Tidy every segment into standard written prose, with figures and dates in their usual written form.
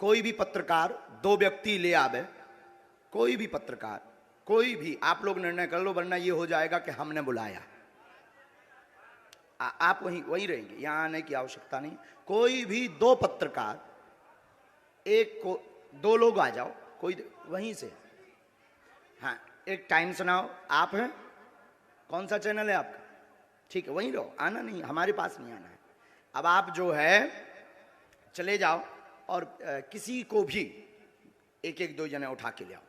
कोई भी पत्रकार दो व्यक्ति ले आवे, कोई भी पत्रकार, कोई भी, आप लोग निर्णय कर लो, वरना ये हो जाएगा कि हमने बुलाया। आप वहीं रहेंगे, यहां आने की आवश्यकता नहीं। कोई भी दो पत्रकार, एक को दो लोग आ जाओ, कोई वहीं से। हाँ, एक टाइम सुनाओ। आप हैं, कौन सा चैनल है आपका? ठीक है, वहीं रहो, आना नहीं, हमारे पास नहीं आना है। अब आप जो है चले जाओ और किसी को भी एक एक दो जने उठा के ले आओ।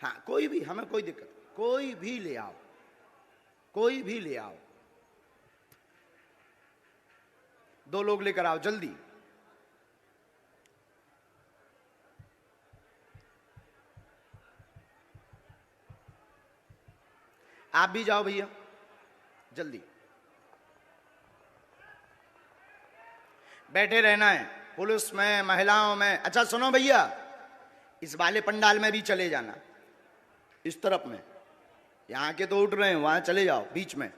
हाँ, कोई भी, हमें कोई दिक्कत, कोई भी ले आओ, कोई भी ले आओ। दो लोग लेकर आओ जल्दी। आप भी जाओ भैया, जल्दी बैठे रहना है, पुलिस में, महिलाओं में। अच्छा सुनो भैया, इस वाले पंडाल में भी चले जाना, इस तरफ में। यहां के तो उठ रहे हैं, वहां चले जाओ बीच में।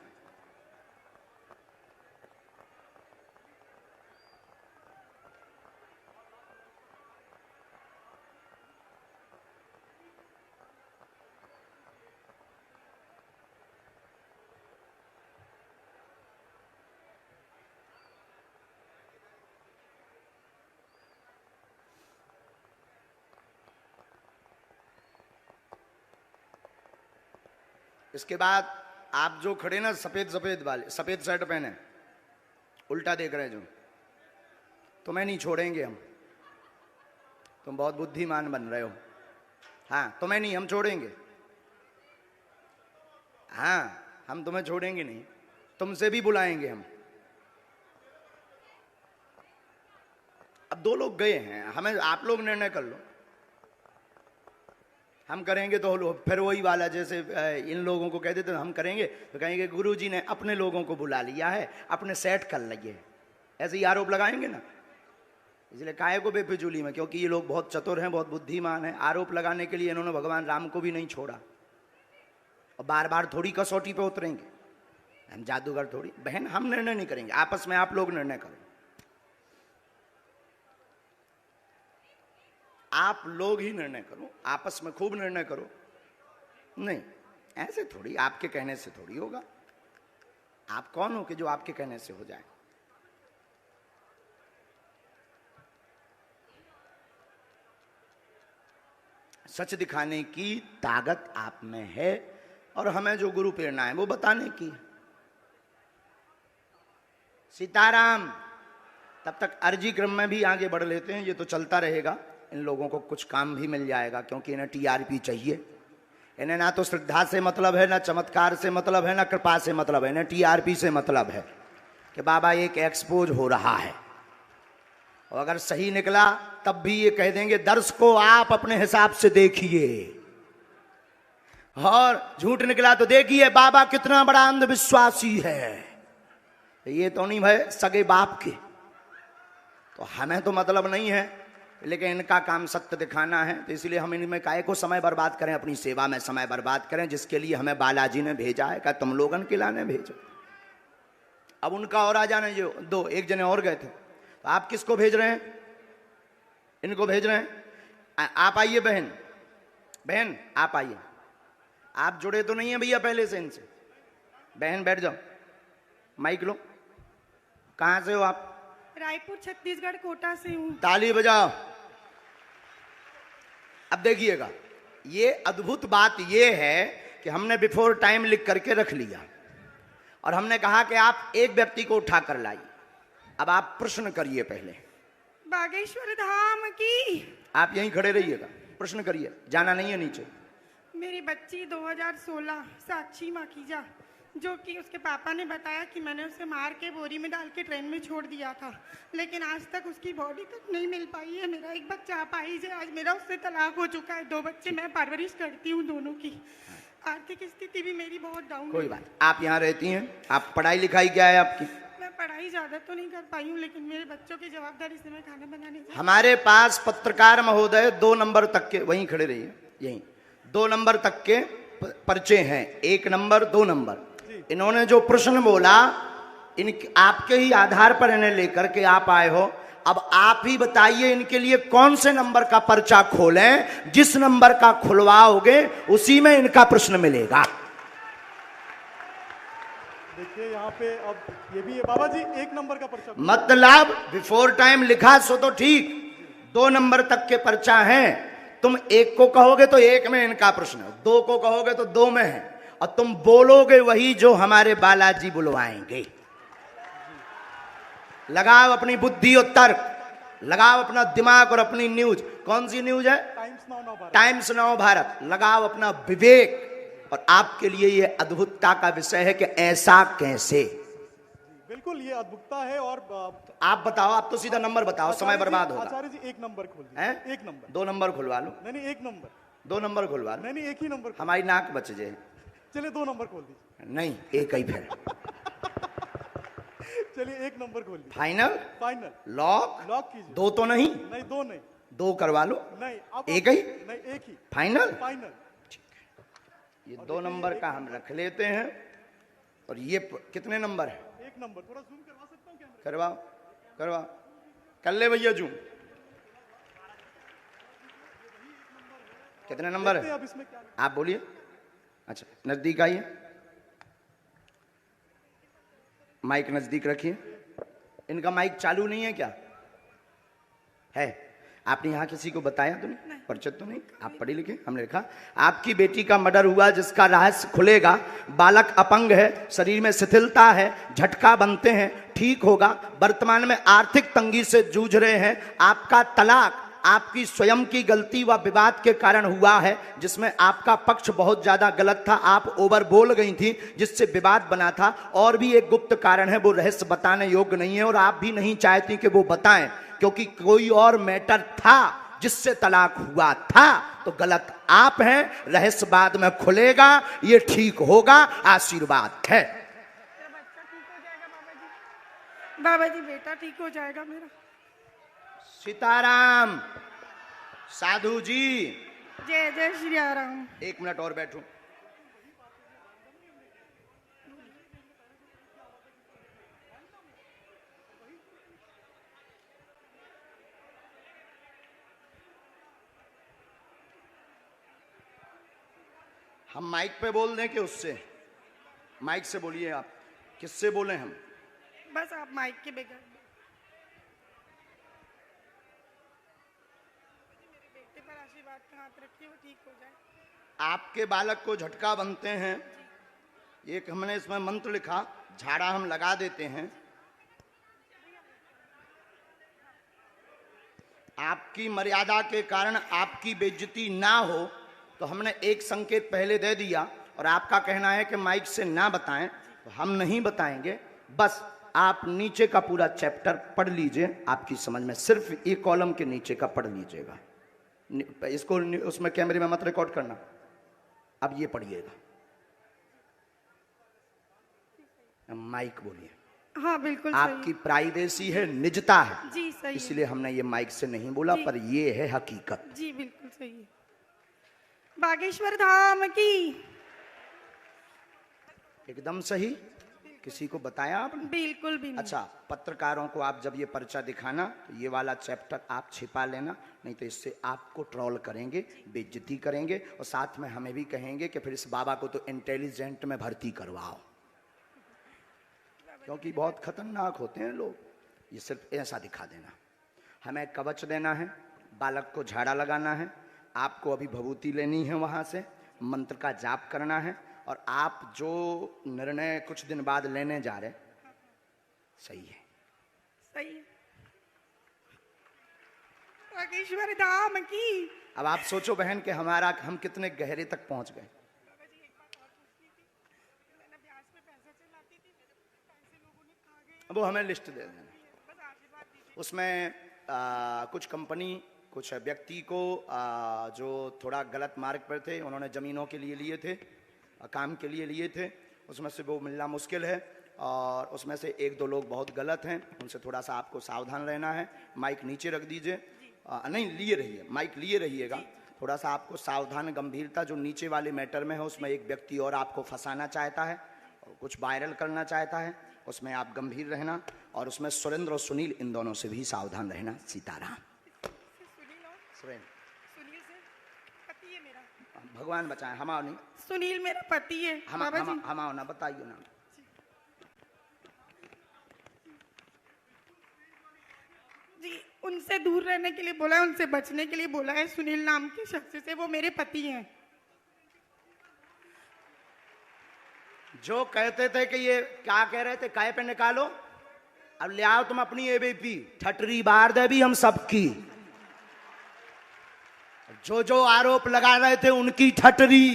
इसके बाद आप जो खड़े ना, सफेद सफेद वाले, सफेद शर्ट पहने, उल्टा देख रहे जो, तुम्हें नहीं छोड़ेंगे हम। तुम बहुत बुद्धिमान बन रहे हो। हाँ, तुम्हें नहीं, हम छोड़ेंगे। हाँ, हम तुम्हें छोड़ेंगे नहीं, तुमसे भी बुलाएंगे हम। अब दो लोग गए हैं, हमें, आप लोग निर्णय कर लो। हम करेंगे तो फिर वही वाला, जैसे इन लोगों को कह देते हम करेंगे तो कहेंगे गुरुजी ने अपने लोगों को बुला लिया है, अपने सेट कर लिए, ऐसे ही आरोप लगाएंगे ना। इसलिए काहे को बेफिजूली में, क्योंकि ये लोग बहुत चतुर हैं, बहुत बुद्धिमान हैं। आरोप लगाने के लिए इन्होंने भगवान राम को भी नहीं छोड़ा, और बार बार थोड़ी कसौटी पे उतरेंगे। हम जादूगर थोड़ी। बहन, हम निर्णय नहीं करेंगे, आपस में आप लोग निर्णय करो। आप लोग ही निर्णय करो, आपस में खूब निर्णय करो। नहीं, ऐसे थोड़ी, आपके कहने से थोड़ी होगा। आप कौन हो कि जो आपके कहने से हो जाए? सच दिखाने की ताकत आप में है, और हमें जो गुरु प्रेरणा है वो बताने की। सीताराम। तब तक अर्जी क्रम में भी आगे बढ़ लेते हैं, ये तो चलता रहेगा। इन लोगों को कुछ काम भी मिल जाएगा, क्योंकि इन्हें टीआरपी चाहिए। इन्हें ना तो श्रद्धा से मतलब है, ना चमत्कार से मतलब है, ना कृपा से मतलब है, इन्हें टीआरपी से मतलब है कि बाबा एक एक्सपोज हो रहा है। और अगर सही निकला तब भी ये कह देंगे दर्श को आप अपने हिसाब से देखिए, और झूठ निकला तो देखिए बाबा कितना बड़ा अंधविश्वासी है। ये तो नहीं भाई सगे बाप के। तो हमें तो मतलब नहीं है, लेकिन इनका काम सत्य दिखाना है, तो इसलिए हम इनमें काहे को समय बर्बाद करें, अपनी सेवा में समय बर्बाद करें, जिसके लिए हमें बालाजी ने भेजा है। क्या तुम लोगन के लाने भेजो? अब उनका और आ जाने, जो दो एक जने और गए थे, तो आप किसको भेज रहे हैं? इनको भेज रहे हैं। आप आइए बहन, बहन आप आइए। आप जुड़े तो नहीं है भैया पहले से इनसे? बहन बैठ जाओ, माइक लो। कहां से हो आप? रायपुर छत्तीसगढ़ कोटा से हूँ। ताली बजाओ। अब देखिएगा, ये अद्भुत बात ये है कि हमने बिफोर टाइम लिख करके रख लिया, और हमने कहा कि आप एक व्यक्ति को उठा कर लाइए। अब आप प्रश्न करिए पहले। बागेश्वर धाम की। आप यहीं खड़े रहिएगा, प्रश्न करिए, जाना नहीं है नीचे। मेरी बच्ची 2016 साक्षी माखीजा, जो कि उसके पापा ने बताया कि मैंने उसे मार के बोरी में डाल के ट्रेन में छोड़ दिया था, लेकिन आज तक उसकी बॉडी तक नहीं मिल पाई है। मेरा एक बच्चा अपाहिज है, आज मेरा उससे तलाक हो चुका है। 2 बच्चे मैं परवरिश करती हूँ, दोनों की आर्थिक स्थिति भी मेरी बहुत डाउन है। कोई बात, आप यहाँ रहती हैं, आप पढ़ाई लिखाई क्या है आपकी? मैं पढ़ाई ज्यादा तो नहीं कर पाई हूँ, लेकिन मेरे बच्चों की जवाबदारी से मैं खाना बनाने। हमारे पास पत्रकार महोदय 2 नंबर तक के, वहीं खड़े रहिए, यहीं 2 नंबर तक के पर्चे हैं, 1 नंबर 2 नंबर। इन्होंने जो प्रश्न बोला, इन आपके ही आधार पर इन्हें लेकर के आप आए हो। अब आप ही बताइए इनके लिए कौन से नंबर का पर्चा खोलें। जिस नंबर का खुलवाओगे उसी में इनका प्रश्न मिलेगा। देखिए यहाँ पे अब ये भी है बाबा जी, 1 नंबर का पर्चा। मतलब बिफोर टाइम लिखा सो तो ठीक, 2 नंबर तक के पर्चा हैं। तुम 1 को कहोगे तो 1 में इनका प्रश्न है, 2 को कहोगे तो 2 में है, और तुम बोलोगे वही जो हमारे बालाजी बुलवाएंगे। लगाओ अपनी बुद्धि और तर्क, लगाओ अपना दिमाग और अपनी न्यूज। कौन सी न्यूज है? Times now Bharat. लगाओ अपना विवेक। और आपके लिए यह अद्भुतता का विषय है कि ऐसा कैसे। बिल्कुल ये अद्भुतता है। और आप बताओ, आप तो सीधा नंबर बताओ, समय बर्बाद होगा। आचार्य जी 1 नंबर खोल दीजिए। हैं? 1 नंबर। 2 नंबर खुलवा लो। नहीं 1 नंबर। 2 नंबर खुलवा लो। नहीं 1 ही नंबर। हमारी नाक बच जाए। चलिए 2 नंबर खोल दीजिए। नहीं, एक ही फिर। चलिए 1 नंबर खोल दीजिए। फाइनल? फाइनल। लॉक? लॉक कीजिए। 2 तो नहीं? नहीं 2 नहीं। 2 करवा लो। नहीं आप एक ही? नहीं 1 ही। फाइनल? फाइनल। ये 2 नंबर का हम रख लेते हैं। और ये कितने नंबर है? 1 नंबर। थोड़ा जूम करवा सकता हूँ कैमरा? करवाओ, करवाओ, कर ले भैया जूम। कितने नंबर देखते है? हैं अब इसमें क्या। आप बोलिए। अच्छा, नजदीक आइए, माइक नजदीक रखिए। इनका माइक चालू नहीं है क्या? है? आपने यहाँ किसी को बताया तो नहीं? परिचित तो नहीं? आप पढ़े लिखे? हमने लिखा आपकी बेटी का मर्डर हुआ जिसका रहस्य खुलेगा। बालक अपंग है, शरीर में शिथिलता है, झटका बनते हैं, ठीक होगा। वर्तमान में आर्थिक तंगी से जूझ रहे हैं। आपका तलाक आपकी स्वयं की गलती व विवाद के कारण हुआ है, जिसमें आपका पक्ष बहुत ज्यादा गलत था। आप ओवर बोल गई थी जिससे विवाद बना था। और भी एक गुप्त कारण है, वो रहस्य बताने योग्य नहीं है और आप भी नहीं चाहती कि वो बताएं, क्योंकि कोई और मैटर था जिससे तलाक हुआ था। तो गलत आप हैं। रहस्य बाद में खुलेगा, ये ठीक होगा। आशीर्वाद है। बाबा जी बेटा ठीक हो जाएगा मेरा। सीताराम। साधु जी, जय जय श्री राम। 1 मिनट और बैठो। हम माइक पे बोल दें कि उससे? माइक से बोलिए। आप किससे बोले? हम बस आप माइक के बगैर। मेरे बेटे पर आशीर्वाद का हाथ रखिए, वो ठीक हो जाए। आपके बालक को झटका बनते हैं, एक हमने इसमें मंत्र लिखा, झाड़ा हम लगा देते हैं। आपकी मर्यादा के कारण आपकी बेइज्जती ना हो तो हमने एक संकेत पहले दे दिया, और आपका कहना है कि माइक से ना बताएं, तो हम नहीं बताएंगे। बस आप नीचे का पूरा चैप्टर पढ़ लीजिए, आपकी समझ में। सिर्फ एक कॉलम के नीचे का पढ़ लीजिएगा। इसको उसमें कैमरे में मत रिकॉर्ड करना। अब ये पढ़िएगा। माइक बोलिए। हाँ बिल्कुल आपकी प्राइवेसी है, निजता है जी, सही इसलिए हमने ये माइक से नहीं बोला, पर ये है हकीकत। जी बिल्कुल सही है। बागेश्वर धाम की। एकदम सही। किसी को बताया आपने? बिल्कुल भी नहीं। अच्छा, पत्रकारों को आप जब ये पर्चा दिखाना तो ये वाला चैप्टर आप छिपा लेना, नहीं तो इससे आपको ट्रोल करेंगे, बेइज्जती करेंगे, और साथ में हमें भी कहेंगे कि फिर इस बाबा को तो इंटेलिजेंट में भर्ती करवाओ, क्योंकि बहुत खतरनाक होते हैं लोग। ये सिर्फ ऐसा दिखा देना। हमें कवच देना है, बालक को झाड़ा लगाना है, आपको अभी भभूति लेनी है, वहाँ से मंत्र का जाप करना है, और आप जो निर्णय कुछ दिन बाद लेने जा रहे, सही है? सही है। बागेश्वर धाम की। अब आप सोचो बहन कि हम कितने गहरे तक पहुंच गए। वो हमें लिस्ट दे देना। उसमें कुछ कंपनी, कुछ व्यक्ति को जो थोड़ा गलत मार्ग पर थे, उन्होंने ज़मीनों के लिए लिए थे, काम के लिए लिए थे, उसमें से वो मिलना मुश्किल है। और उसमें से 1-2 लोग बहुत गलत हैं, उनसे थोड़ा सा आपको सावधान रहना है। माइक नीचे रख दीजिए। नहीं, लिए रहिए, माइक लिए रहिएगा। थोड़ा सा आपको सावधान, गंभीरता जो नीचे वाले मैटर में है, उसमें एक व्यक्ति और आपको फंसाना चाहता है, और कुछ वायरल करना चाहता है, उसमें आप गंभीर रहना, और उसमें सुरेंद्र और सुनील इन दोनों से भी सावधान रहना। सीताराम। सुनील और सुरेंद्र, सुनील से पति है मेरा। भगवान बचाए, हम आओ नहीं, सुनील मेरा पति है बाबा जी। हम आओ ना, बताइए ना। जी, उनसे दूर रहने के लिए बोला है, उनसे बचने के लिए बोला है। सुनील नाम के शख्स से, वो मेरे पति हैं। जो कहते थे कि ये क्या कह रहे थे, काय पे निकालो, अब ले आओ तुम अपनी एबीपी, ठटरी बार दे भी हम सबकी। जो जो आरोप लगा रहे थे उनकी ठटरी।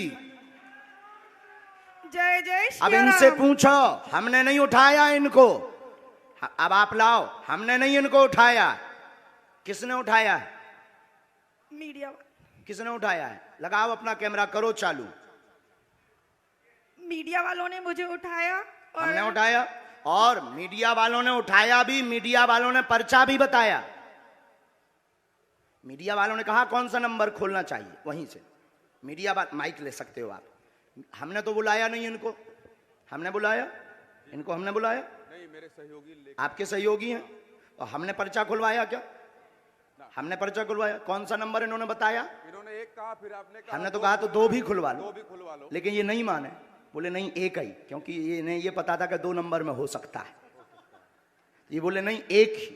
जय जय अब श्री इनसे राम। पूछो, हमने नहीं उठाया इनको, अब आप लाओ, हमने नहीं इनको उठाया। किसने उठाया है? मीडिया किसने उठाया है? लगाओ अपना कैमरा, करो चालू। मीडिया वालों ने मुझे उठाया और हमने उठाया, और मीडिया वालों ने उठाया भी, मीडिया वालों ने पर्चा भी बताया। मीडिया वालों ने कहा कौन सा नंबर खोलना चाहिए, वहीं से मीडिया माइक ले सकते हो आप। हमने तो बुलाया नहीं इनको, हमने बुलाया इनको, हमने बुलाया नहीं, मेरे सहयोगी आपके सहयोगी हैं, और हमने पर्चा खुलवाया क्या? हमने पर्चा खुलवाया। कौन सा नंबर इन्होंने बताया? इन्होंने एक कहा, फिर आपने कहा हमने तो कहा तो दो भी खुलवा दो लो, भी खुलवा लो। लेकिन ये नहीं माने, बोले नहीं एक ही, क्योंकि ये नहीं, ये पता था कि 2 नंबर में हो सकता है। ये बोले नहीं एक ही।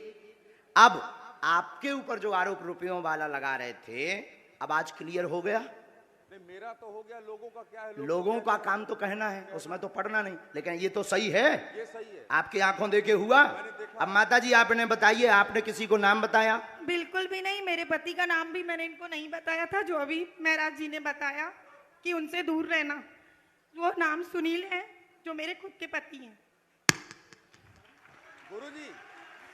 अब आपके ऊपर जो आरोप रुपयों वाला लगा रहे थे, अब आज क्लियर हो गया। नहीं, मेरा तो हो गया, लोगों का क्या है? लोगों का काम तो कहना है, उसमें तो पढ़ना नहीं, लेकिन ये तो सही है, ये सही है। आपकी आंखों देखे हुआ। अब माता जी आपने बताइए, आपने किसी को नाम बताया? बिल्कुल भी नहीं, मेरे पति का नाम भी मैंने इनको नहीं बताया था। जो अभी महराज जी ने बताया कि उनसे दूर रहना, वो नाम सुनील है, जो मेरे खुद के पति हैं।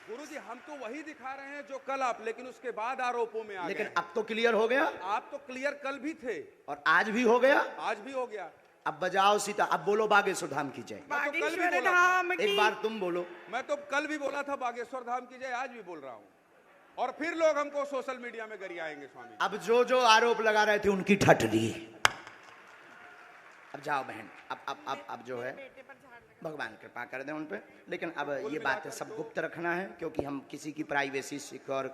गुरुजी, हम तो वही दिखा रहे हैं जो कल आप, लेकिन उसके बाद आरोपों में आ लेकिन गए। अब तो क्लियर हो गया, आप तो क्लियर कल भी थे और आज भी हो गया। आज भी हो गया। अब बजाओ सीता, अब बोलो बागेश्वर धाम की जय। मैं तो कल भी बागेश्वर बोला था। धाम की। एक बार तुम बोलो। मैं तो कल भी बोला था बागेश्वर धाम की जय, आज भी बोल रहा हूँ, और फिर लोग हमको सोशल मीडिया में गरियाएंगे स्वामी। अब जो जो आरोप लगा रहे थे उनकी ठटरी। अब जाओ बहन, अब जो है भगवान कृपा कर दे उन पे, लेकिन अब ये बातें सब गुप्त रखना है, क्योंकि हम किसी की प्राइवेसी सिक्योर